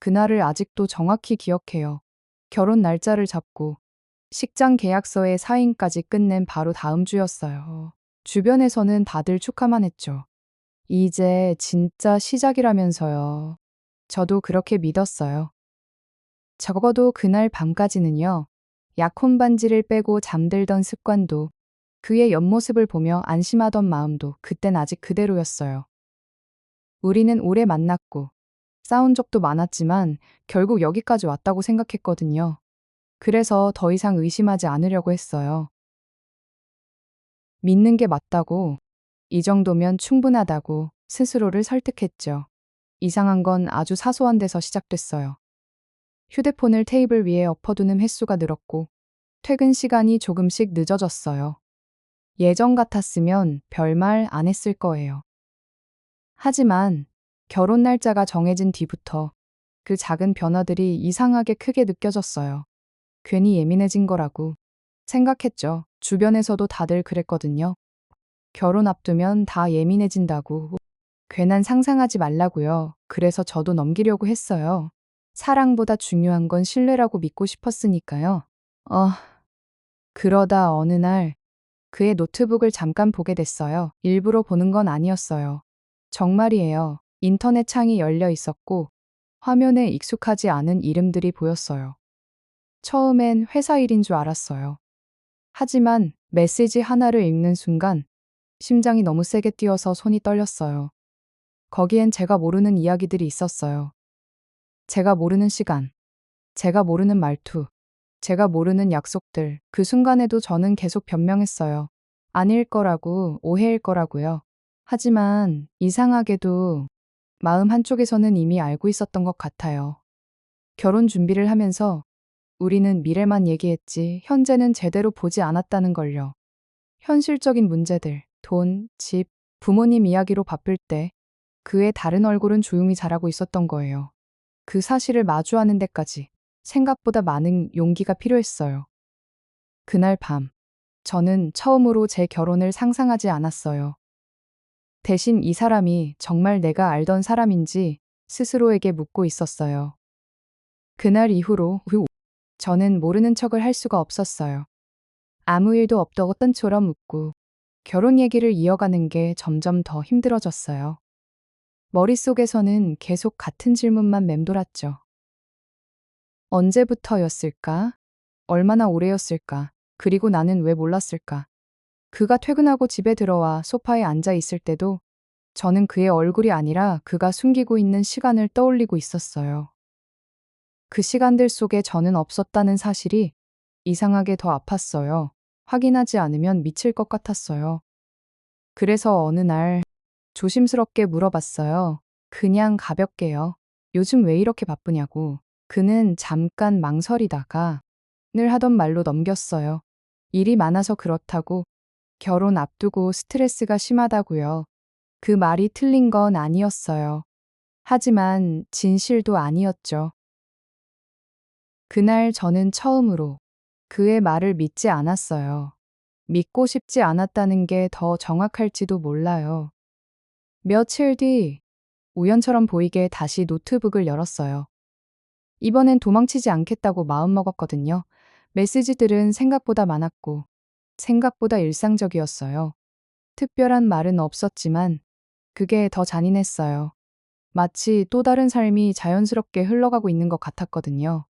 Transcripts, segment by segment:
그날을 아직도 정확히 기억해요. 결혼 날짜를 잡고 식장 계약서에 사인까지 끝낸 바로 다음 주였어요. 주변에서는 다들 축하만 했죠. 이제 진짜 시작이라면서요. 저도 그렇게 믿었어요. 적어도 그날 밤까지는요. 약혼 반지를 빼고 잠들던 습관도 그의 옆모습을 보며 안심하던 마음도 그땐 아직 그대로였어요. 우리는 오래 만났고 싸운 적도 많았지만 결국 여기까지 왔다고 생각했거든요. 그래서 더 이상 의심하지 않으려고 했어요. 믿는 게 맞다고, 이 정도면 충분하다고 스스로를 설득했죠. 이상한 건 아주 사소한 데서 시작됐어요. 휴대폰을 테이블 위에 엎어두는 횟수가 늘었고, 퇴근 시간이 조금씩 늦어졌어요. 예전 같았으면 별말 안 했을 거예요. 하지만 결혼 날짜가 정해진 뒤부터 그 작은 변화들이 이상하게 크게 느껴졌어요. 괜히 예민해진 거라고 생각했죠. 주변에서도 다들 그랬거든요. 결혼 앞두면 다 예민해진다고. 괜한 상상하지 말라고요. 그래서 저도 넘기려고 했어요. 사랑보다 중요한 건 신뢰라고 믿고 싶었으니까요. 어, 그러다 어느 날 그의 노트북을 잠깐 보게 됐어요. 일부러 보는 건 아니었어요. 정말이에요. 인터넷 창이 열려 있었고 화면에 익숙하지 않은 이름들이 보였어요. 처음엔 회사 일인 줄 알았어요. 하지만 메시지 하나를 읽는 순간 심장이 너무 세게 뛰어서 손이 떨렸어요. 거기엔 제가 모르는 이야기들이 있었어요. 제가 모르는 시간, 제가 모르는 말투, 제가 모르는 약속들. 그 순간에도 저는 계속 변명했어요. 아닐 거라고, 오해일 거라고요. 하지만 이상하게도 마음 한쪽에서는 이미 알고 있었던 것 같아요. 결혼 준비를 하면서 우리는 미래만 얘기했지 현재는 제대로 보지 않았다는 걸요. 현실적인 문제들, 돈, 집, 부모님 이야기로 바쁠 때 그의 다른 얼굴은 조용히 자라고 있었던 거예요. 그 사실을 마주하는 데까지 생각보다 많은 용기가 필요했어요. 그날 밤, 저는 처음으로 제 결혼을 상상하지 않았어요. 대신 이 사람이 정말 내가 알던 사람인지 스스로에게 묻고 있었어요. 그날 이후로 저는 모르는 척을 할 수가 없었어요. 아무 일도 없던 처럼 웃고 결혼 얘기를 이어가는 게 점점 더 힘들어졌어요. 머릿속에서는 계속 같은 질문만 맴돌았죠. 언제부터였을까? 얼마나 오래였을까? 그리고 나는 왜 몰랐을까? 그가 퇴근하고 집에 들어와 소파에 앉아 있을 때도 저는 그의 얼굴이 아니라 그가 숨기고 있는 시간을 떠올리고 있었어요. 그 시간들 속에 저는 없었다는 사실이 이상하게 더 아팠어요. 확인하지 않으면 미칠 것 같았어요. 그래서 어느 날 조심스럽게 물어봤어요. 그냥 가볍게요. 요즘 왜 이렇게 바쁘냐고. 그는 잠깐 망설이다가 늘 하던 말로 넘겼어요. 일이 많아서 그렇다고, 결혼 앞두고 스트레스가 심하다고요. 그 말이 틀린 건 아니었어요. 하지만 진실도 아니었죠. 그날 저는 처음으로 그의 말을 믿지 않았어요. 믿고 싶지 않았다는 게 더 정확할지도 몰라요. 며칠 뒤 우연처럼 보이게 다시 노트북을 열었어요. 이번엔 도망치지 않겠다고 마음먹었거든요. 메시지들은 생각보다 많았고 생각보다 일상적이었어요. 특별한 말은 없었지만 그게 더 잔인했어요. 마치 또 다른 삶이 자연스럽게 흘러가고 있는 것 같았거든요.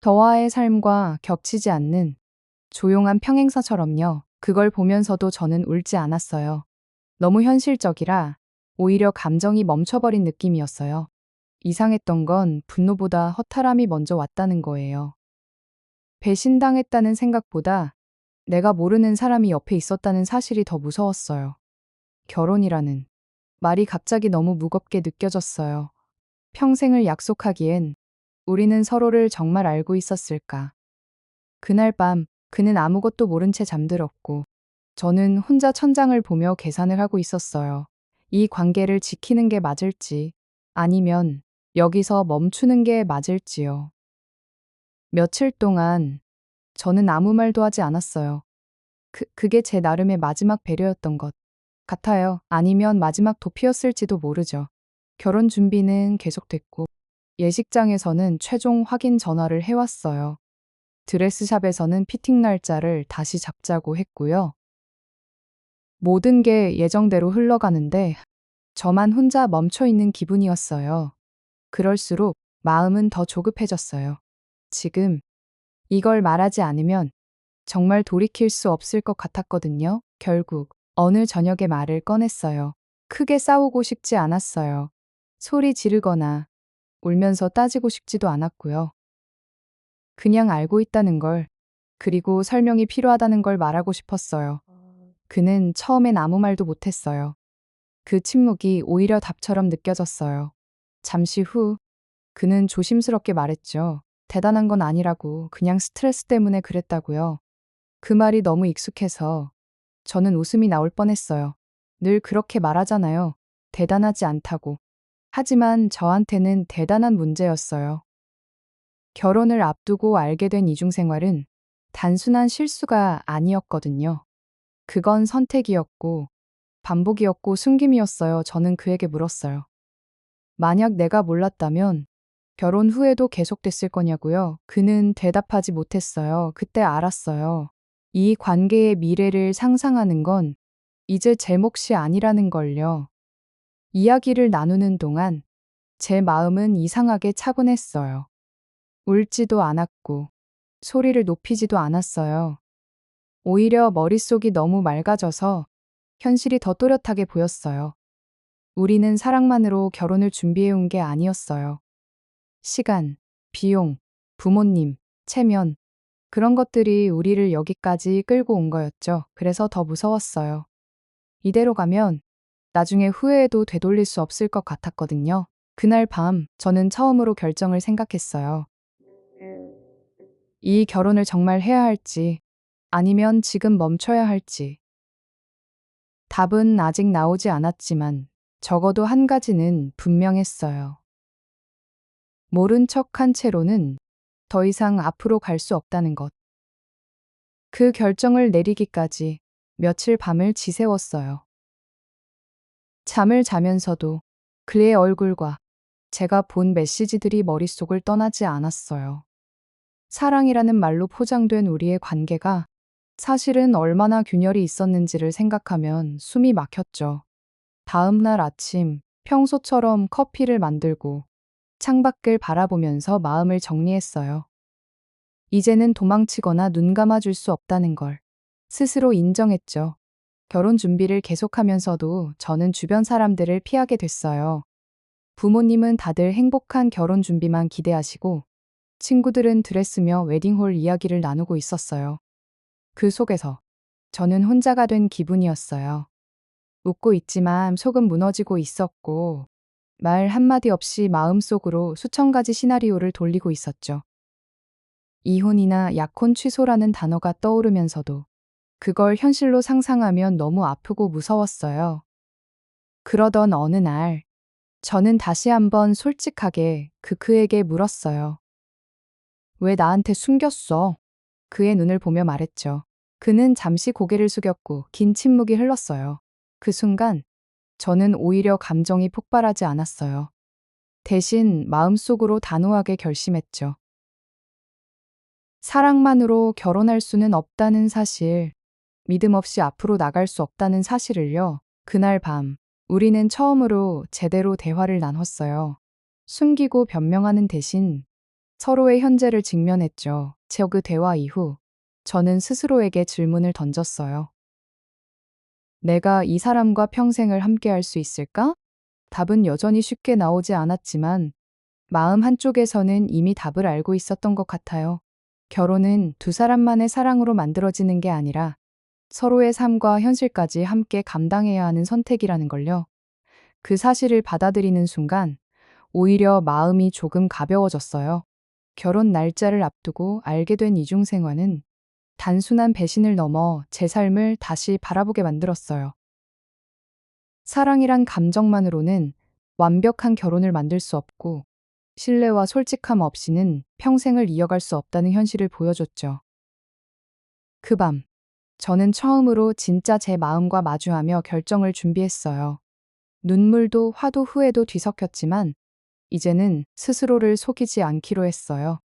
저와의 삶과 겹치지 않는 조용한 평행사처럼요. 그걸 보면서도 저는 울지 않았어요. 너무 현실적이라 오히려 감정이 멈춰버린 느낌이었어요. 이상했던 건 분노보다 허탈함이 먼저 왔다는 거예요. 배신당했다는 생각보다 내가 모르는 사람이 옆에 있었다는 사실이 더 무서웠어요. 결혼이라는 말이 갑자기 너무 무겁게 느껴졌어요. 평생을 약속하기엔 우리는 서로를 정말 알고 있었을까? 그날 밤 그는 아무것도 모른 채 잠들었고 저는 혼자 천장을 보며 계산을 하고 있었어요. 이 관계를 지키는 게 맞을지 아니면 여기서 멈추는 게 맞을지요. 며칠 동안 저는 아무 말도 하지 않았어요. 그게 제 나름의 마지막 배려였던 것 같아요. 아니면 마지막 도피였을지도 모르죠. 결혼 준비는 계속됐고 예식장에서는 최종 확인 전화를 해왔어요. 드레스샵에서는 피팅 날짜를 다시 잡자고 했고요. 모든 게 예정대로 흘러가는데 저만 혼자 멈춰 있는 기분이었어요. 그럴수록 마음은 더 조급해졌어요. 지금 이걸 말하지 않으면 정말 돌이킬 수 없을 것 같았거든요. 결국 어느 저녁에 말을 꺼냈어요. 크게 싸우고 싶지 않았어요. 소리 지르거나 울면서 따지고 싶지도 않았고요. 그냥 알고 있다는 걸, 그리고 설명이 필요하다는 걸 말하고 싶었어요. 그는 처음엔 아무 말도 못했어요. 그 침묵이 오히려 답처럼 느껴졌어요. 잠시 후, 그는 조심스럽게 말했죠. 대단한 건 아니라고, 그냥 스트레스 때문에 그랬다고요. 그 말이 너무 익숙해서 저는 웃음이 나올 뻔했어요. 늘 그렇게 말하잖아요. 대단하지 않다고. 하지만 저한테는 대단한 문제였어요. 결혼을 앞두고 알게 된 이중생활은 단순한 실수가 아니었거든요. 그건 선택이었고, 반복이었고 숨김이었어요. 저는 그에게 물었어요. 만약 내가 몰랐다면 결혼 후에도 계속됐을 거냐고요? 그는 대답하지 못했어요. 그때 알았어요. 이 관계의 미래를 상상하는 건 이제 제 몫이 아니라는 걸요. 이야기를 나누는 동안 제 마음은 이상하게 차분했어요. 울지도 않았고 소리를 높이지도 않았어요. 오히려 머릿속이 너무 맑아져서 현실이 더 또렷하게 보였어요. 우리는 사랑만으로 결혼을 준비해온 게 아니었어요. 시간, 비용, 부모님, 체면, 그런 것들이 우리를 여기까지 끌고 온 거였죠. 그래서 더 무서웠어요. 이대로 가면 나중에 후회해도 되돌릴 수 없을 것 같았거든요. 그날 밤, 저는 처음으로 결정을 생각했어요. 이 결혼을 정말 해야 할지, 아니면 지금 멈춰야 할지. 답은 아직 나오지 않았지만, 적어도 한 가지는 분명했어요. 모른 척한 채로는 더 이상 앞으로 갈 수 없다는 것. 그 결정을 내리기까지 며칠 밤을 지새웠어요. 잠을 자면서도 그의 얼굴과 제가 본 메시지들이 머릿속을 떠나지 않았어요. 사랑이라는 말로 포장된 우리의 관계가 사실은 얼마나 균열이 있었는지를 생각하면 숨이 막혔죠. 다음 날 아침, 평소처럼 커피를 만들고 창밖을 바라보면서 마음을 정리했어요. 이제는 도망치거나 눈 감아줄 수 없다는 걸 스스로 인정했죠. 결혼 준비를 계속하면서도 저는 주변 사람들을 피하게 됐어요. 부모님은 다들 행복한 결혼 준비만 기대하시고 친구들은 드레스며 웨딩홀 이야기를 나누고 있었어요. 그 속에서 저는 혼자가 된 기분이었어요. 웃고 있지만 속은 무너지고 있었고 말 한마디 없이 마음속으로 수천 가지 시나리오를 돌리고 있었죠. 이혼이나 약혼 취소라는 단어가 떠오르면서도 그걸 현실로 상상하면 너무 아프고 무서웠어요. 그러던 어느 날 저는 다시 한번 솔직하게 그에게 물었어요. 왜 나한테 숨겼어? 그의 눈을 보며 말했죠. 그는 잠시 고개를 숙였고 긴 침묵이 흘렀어요. 그 순간 저는 오히려 감정이 폭발하지 않았어요. 대신 마음속으로 단호하게 결심했죠. 사랑만으로 결혼할 수는 없다는 사실, 믿음 없이 앞으로 나갈 수 없다는 사실을요. 그날 밤, 우리는 처음으로 제대로 대화를 나눴어요. 숨기고 변명하는 대신 서로의 현재를 직면했죠. 그 대화 이후 저는 스스로에게 질문을 던졌어요. 내가 이 사람과 평생을 함께할 수 있을까? 답은 여전히 쉽게 나오지 않았지만 마음 한쪽에서는 이미 답을 알고 있었던 것 같아요. 결혼은 두 사람만의 사랑으로 만들어지는 게 아니라 서로의 삶과 현실까지 함께 감당해야 하는 선택이라는 걸요. 그 사실을 받아들이는 순간 오히려 마음이 조금 가벼워졌어요. 결혼 날짜를 앞두고 알게 된 이중생활은 단순한 배신을 넘어 제 삶을 다시 바라보게 만들었어요. 사랑이란 감정만으로는 완벽한 결혼을 만들 수 없고, 신뢰와 솔직함 없이는 평생을 이어갈 수 없다는 현실을 보여줬죠. 그 밤, 저는 처음으로 진짜 제 마음과 마주하며 결정을 준비했어요. 눈물도 화도 후회도 뒤섞였지만, 이제는 스스로를 속이지 않기로 했어요.